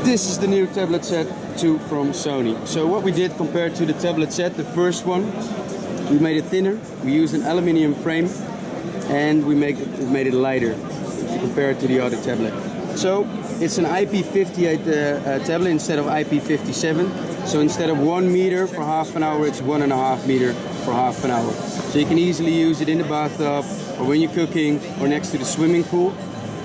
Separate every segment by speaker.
Speaker 1: This is the new tablet Z2 from Sony. So what we did compared to the tablet Z, the first one, we made it thinner, we used an aluminium frame, and we made it lighter if you compare it to the other tablet. So it's an IP58 tablet instead of IP57. So instead of 1 meter for half an hour, it's 1.5 meter for half an hour. So you can easily use it in the bathtub, or when you're cooking, or next to the swimming pool.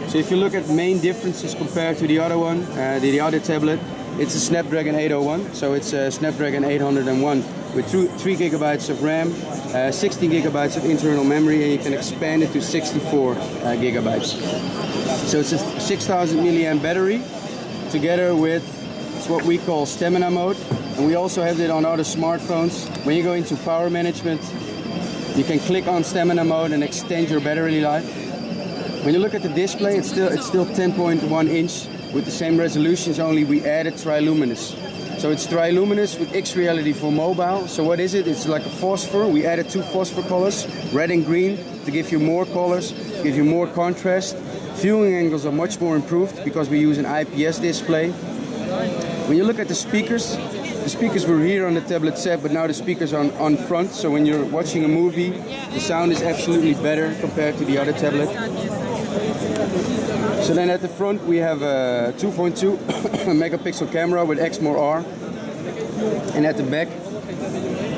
Speaker 1: So if you look at main differences compared to the other one, the other tablet, it's a Snapdragon 801, so it's a Snapdragon 801 with 3 gigabytes of RAM, 16 gigabytes of internal memory, and you can expand it to 64 gigabytes. So it's a 6000 milliamp battery, together with what we call stamina mode, and we also have it on other smartphones. When you go into power management, you can click on stamina mode and extend your battery life. When you look at the display, it's still 10.1 inch with the same resolutions, only we added triluminous. So it's triluminous with X-Reality for mobile. So what is it? It's like a phosphor. We added 2 phosphor colors, red and green, to give you more colors, give you more contrast. Viewing angles are much more improved because we use an IPS display. When you look at the speakers were here on the tablet set, but now the speakers are on front. So when you're watching a movie, the sound is absolutely better compared to the other tablet. So then at the front we have a 2.2 megapixel camera with Exmor R, and at the back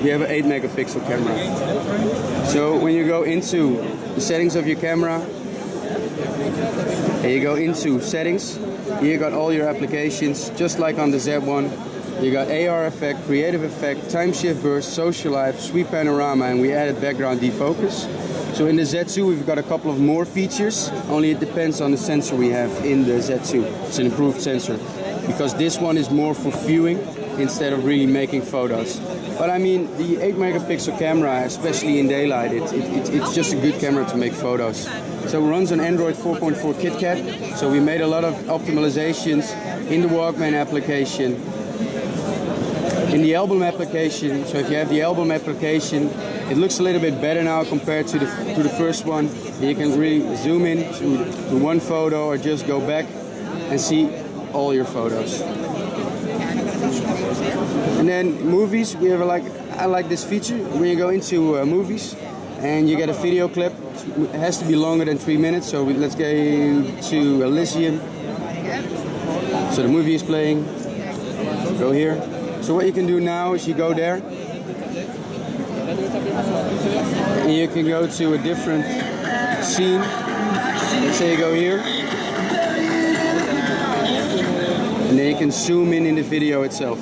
Speaker 1: we have an 8 megapixel camera. So when you go into the settings of your camera, and you go into settings, you got all your applications just like on the Z1. You got AR effect, creative effect, time shift burst, social life, sweep panorama, and we added background defocus. So in the Z2 we've got a couple of more features, only it depends on the sensor we have in the Z2. It's an improved sensor, because this one is more for viewing instead of really making photos. But I mean, the 8 megapixel camera, especially in daylight, it's just a good camera to make photos. So it runs on Android 4.4 KitKat, so we made a lot of optimizations in the Walkman application, in the album application. So if you have the album application, it looks a little bit better now compared to the first one. You can really zoom in to one photo or just go back and see all your photos. And then movies, I like this feature. When you go into movies and you get a video clip, it has to be longer than 3 minutes. So let's go to Elysium. So the movie is playing. Go here. So what you can do now is you go there, and you can go to a different scene. Let's say you go here, and then you can zoom in the video itself.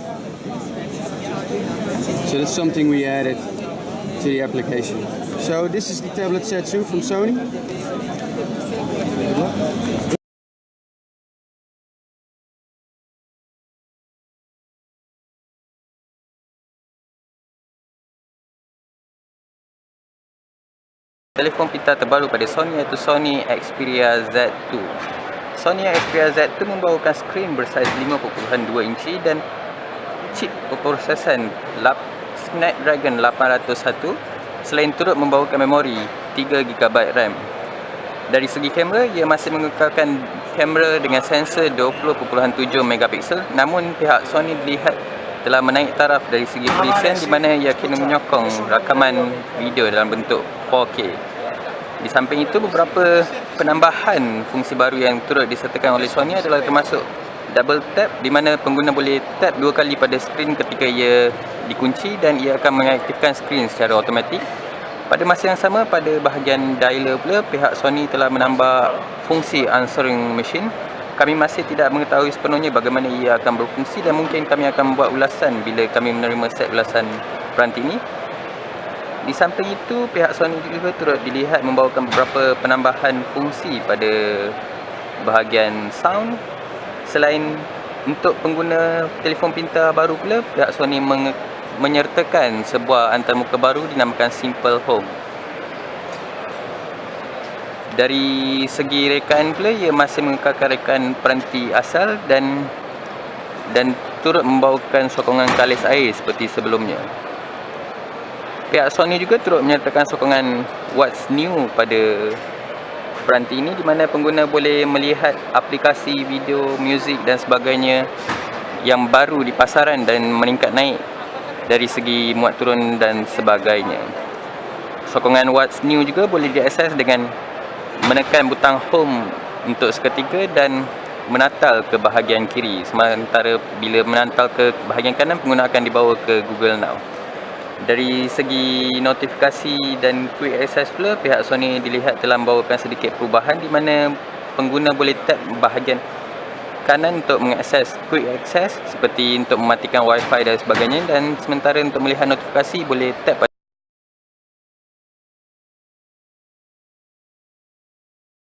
Speaker 1: So that's something we added to the application. So this is the tablet Z2 from Sony.
Speaker 2: Telefon pintar terbaru pada Sony iaitu Sony Xperia Z2. Sony Xperia Z2 membawakan skrin bersaiz 5.2 inci dan chip perprosesan Snapdragon 801, selain turut membawakan memori 3GB RAM. Dari segi kamera, ia masih mengekalkan kamera dengan sensor 20.7 megapiksel, namun pihak Sony dilihat telah menaik taraf dari segi perisian, di mana ia kena menyokong rakaman video dalam bentuk 4K. Di samping itu, beberapa penambahan fungsi baru yang turut disertakan oleh Sony adalah termasuk double tap, di mana pengguna boleh tap 2 kali pada skrin ketika ia dikunci dan ia akan mengaktifkan skrin secara automatik. Pada masa yang sama, pada bahagian dialer pula, pihak Sony telah menambah fungsi answering machine. Kami masih tidak mengetahui sepenuhnya bagaimana ia akan berfungsi, dan mungkin kami akan membuat ulasan bila kami menerima set ulasan peranti ini. Di samping itu, pihak Sony juga turut dilihat membawakan beberapa penambahan fungsi pada bahagian sound. Selain untuk pengguna telefon pintar baru pula, pihak Sony menyertakan sebuah antarmuka baru dinamakan Simple Home. Dari segi rekaan pula, ia masih mengekalkan rekaan peranti asal dan turut membawakan sokongan kalis air seperti sebelumnya. Pihak Sony juga turut menyertakan sokongan What's New pada peranti ini, di mana pengguna boleh melihat aplikasi video, muzik dan sebagainya yang baru di pasaran dan meningkat naik dari segi muat turun dan sebagainya. Sokongan What's New juga boleh diakses dengan menekan butang home untuk seketika dan menatal ke bahagian kiri. Sementara bila menatal ke bahagian kanan, pengguna akan dibawa ke Google Now. Dari segi notifikasi dan quick access pula, pihak Sony dilihat telah membawakan sedikit perubahan di mana pengguna boleh tap bahagian kanan untuk mengakses quick access seperti untuk mematikan wifi dan sebagainya, dan sementara untuk melihat notifikasi boleh tap